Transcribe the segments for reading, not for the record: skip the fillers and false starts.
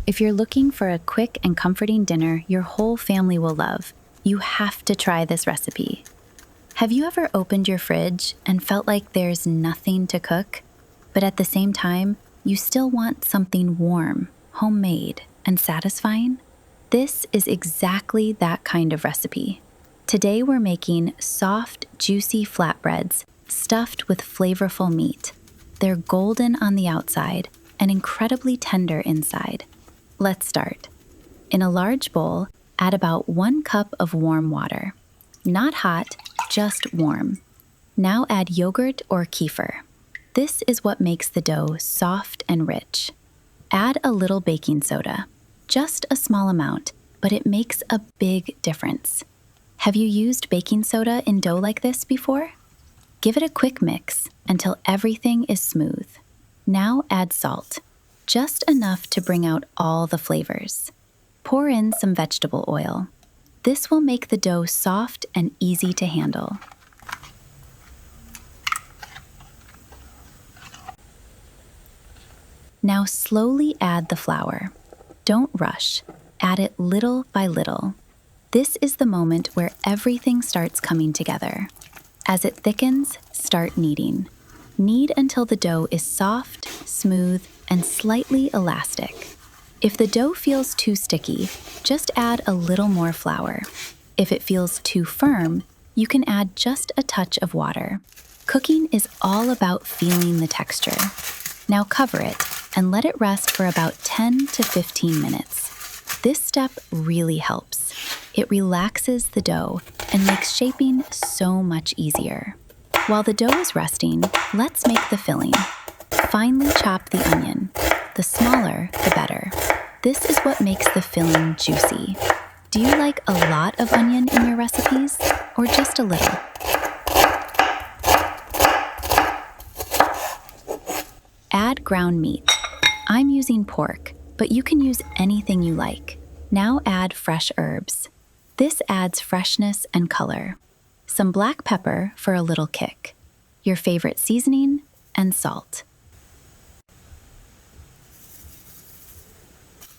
If you're looking for a quick and comforting dinner your whole family will love, you have to try this recipe. Have you ever opened your fridge and felt like there's nothing to cook, but at the same time, you still want something warm, homemade, and satisfying? This is exactly that kind of recipe. Today we're making soft, juicy flatbreads stuffed with flavorful meat. They're golden on the outside and incredibly tender inside. Let's start. In a large bowl, add about 1 cup of warm water. Not hot, just warm. Now add yogurt or kefir. This is what makes the dough soft and rich. Add a little baking soda. Just a small amount, but it makes a big difference. Have you used baking soda in dough like this before? Give it a quick mix until everything is smooth. Now add salt, just enough to bring out all the flavors. Pour in some vegetable oil. This will make the dough soft and easy to handle. Now slowly add the flour. Don't rush. Add it little by little. This is the moment where everything starts coming together. As it thickens, start kneading. Knead until the dough is soft, smooth, and slightly elastic. If the dough feels too sticky, just add a little more flour. If it feels too firm, you can add just a touch of water. Cooking is all about feeling the texture. Now cover it and let it rest for about 10 to 15 minutes. This step really helps. It relaxes the dough and makes shaping so much easier. While the dough is resting, let's make the filling. Finely chop the onion. The smaller, the better. This is what makes the filling juicy. Do you like a lot of onion in your recipes, or just a little? Add ground meat. I'm using pork, but you can use anything you like. Now add fresh herbs. This adds freshness and color. Some black pepper for a little kick. Your favorite seasoning, and salt.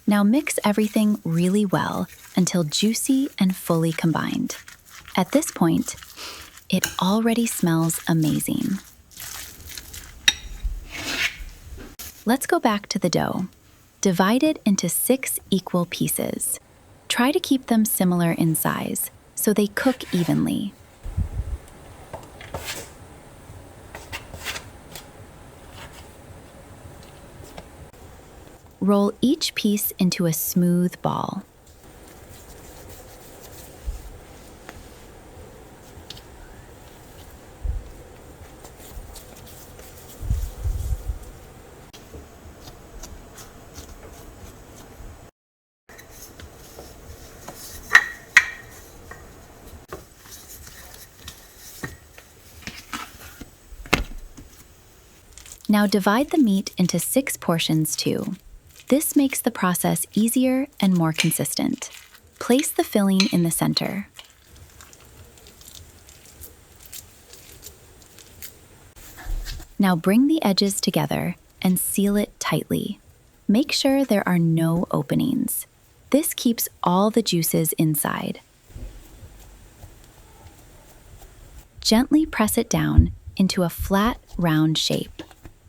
Now mix everything really well until juicy and fully combined. At this point, it already smells amazing. Let's go back to the dough. Divide it into 6 equal pieces. Try to keep them similar in size so they cook evenly. Roll each piece into a smooth ball. Now divide the meat into 6 portions too. This makes the process easier and more consistent. Place the filling in the center. Now bring the edges together and seal it tightly. Make sure there are no openings. This keeps all the juices inside. Gently press it down into a flat, round shape.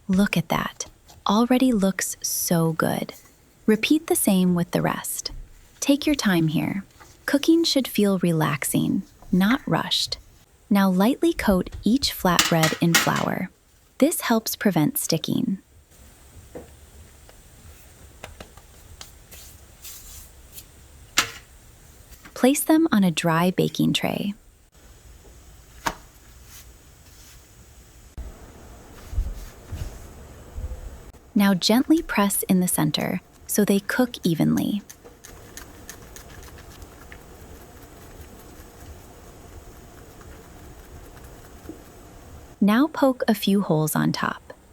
Look at that. Already looks so good. Repeat the same with the rest. Take your time here. Cooking should feel relaxing, not rushed. Now lightly coat each flatbread in flour. This helps prevent sticking. Place them on a dry baking tray. Now gently press in the center so they cook evenly. Now poke a few holes on top.